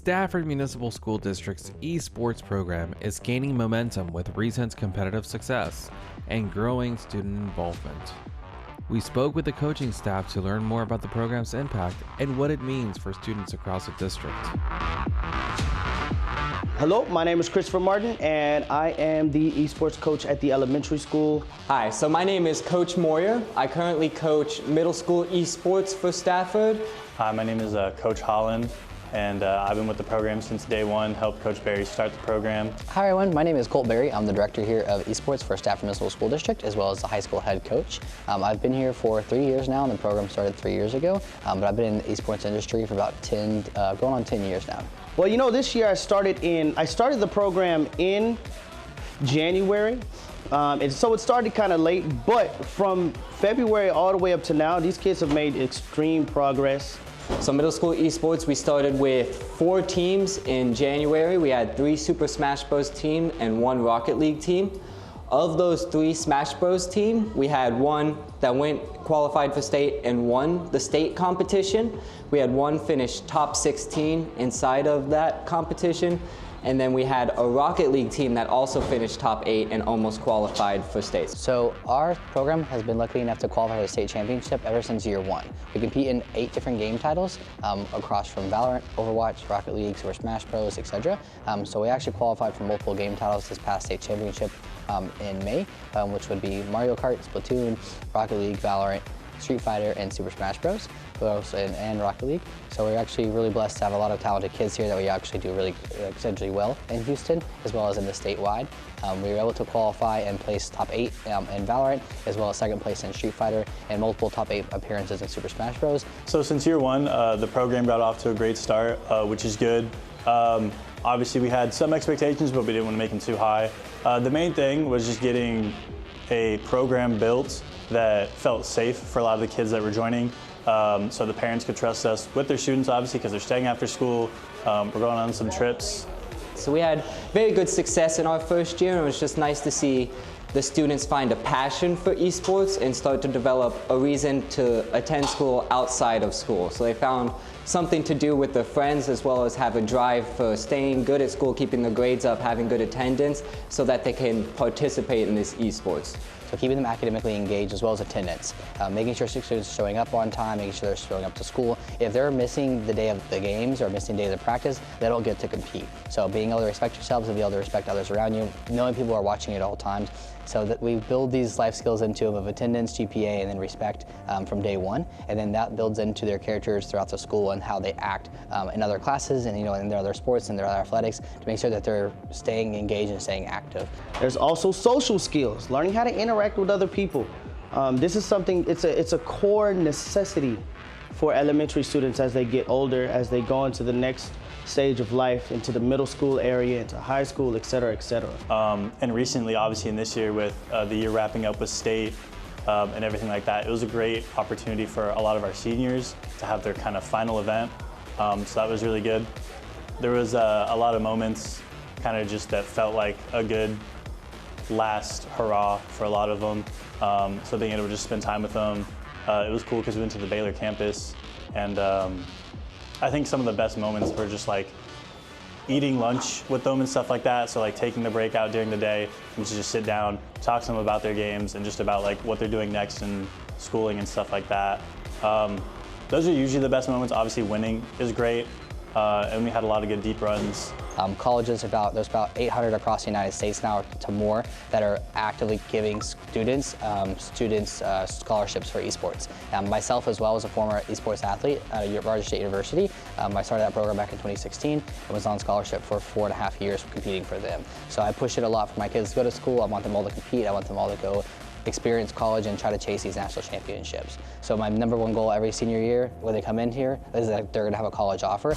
Stafford Municipal School District's esports program is gaining momentum with recent competitive success and growing student involvement. We spoke with the coaching staff to learn more about the program's impact and what it means for students across the district. Hello, my name is Christopher Martin, and I am the esports coach at the elementary school. Hi, so my name is Coach Moyer. I currently coach middle school esports for Stafford. Hi, my name is Coach Holland, and I've been with the program since day one, helped Coach Barry start the program. Hi everyone, my name is Colt Berry. I'm the director here of esports for Stafford Municipal School District, as well as the high school head coach. I've been here for 3 years now, and the program started 3 years ago, but I've been in the esports industry for about going on 10 years now. Well, you know, this year I started the program in January, and so it started kind of late, but from February all the way up to now, these kids have made extreme progress. So middle school esports, we started with 4 teams in January. We had 3 Super Smash Bros. Team and 1 Rocket League team. Of those 3 Smash Bros. Team, we had 1 that qualified for state and won the state competition. We had 1 finish top 16 inside of that competition. And then we had a Rocket League team that also finished top 8 and almost qualified for states. So our program has been lucky enough to qualify for the state championship ever since year 1. We compete in 8 different game titles across from Valorant, Overwatch, Rocket League, Super Smash Bros, etc. So we actually qualified for multiple game titles this past state championship in May, which would be Mario Kart, Splatoon, Rocket League, Valorant, Street Fighter, and Super Smash Bros. And Rocket League. So we're actually really blessed to have a lot of talented kids here that we actually do really essentially well in Houston, as well as in the statewide. We were able to qualify and place top 8 in Valorant, as well as 2nd place in Street Fighter, and multiple top 8 appearances in Super Smash Bros. So since year 1, the program got off to a great start, which is good. Obviously we had some expectations, but we didn't want to make them too high. The main thing was just getting a program built that felt safe for a lot of the kids that were joining. So the parents could trust us with their students, obviously, because they're staying after school. We're going on some trips. So we had very good success in our first year, and it was just nice to see the students find a passion for esports and start to develop a reason to attend school outside of school. So they found something to do with their friends, as well as have a drive for staying good at school, keeping their grades up, having good attendance, so that they can participate in this esports. So keeping them academically engaged, as well as attendance, making sure students are showing up on time, making sure they're showing up to school. If they're missing the day of the games or missing days of practice, they don't get to compete. So being able to respect yourselves and be able to respect others around you, knowing people are watching at all times, so that we build these life skills into them of attendance, GPA, and then respect from day 1, and then that builds into their characters throughout the school and how they act in other classes and in their other sports and their other athletics to make sure that they're staying engaged and staying active. There's also social skills, learning how to interact with other people. This is something, it's a core necessity for elementary students as they get older, as they go into the next stage of life, into the middle school area, into high school, et cetera, et cetera. And recently, obviously in this year with the year wrapping up with state and everything like that, it was a great opportunity for a lot of our seniors to have their kind of final event. So that was really good. There was a lot of moments kind of just that felt like a good last hurrah for a lot of them. So being able to just spend time with them, it was cool because we went to the Baylor campus, and I think some of the best moments were just like eating lunch with them and stuff like that. So like taking the break out during the day and just sit down, talk to them about their games and just about like what they're doing next in schooling and stuff like that. Those are usually the best moments. Obviously winning is great, and we had a lot of good deep runs. Colleges, there's about 800 across the United States now to more that are actively giving students scholarships for esports. Myself as well as a former esports athlete at Rogers State University, I started that program back in 2016 and was on scholarship for 4.5 years competing for them. So I push it a lot for my kids to go to school. I want them all to compete. I want them all to go experience college and try to chase these national championships. So my #1 goal every senior year when they come in here is that they're going to have a college offer.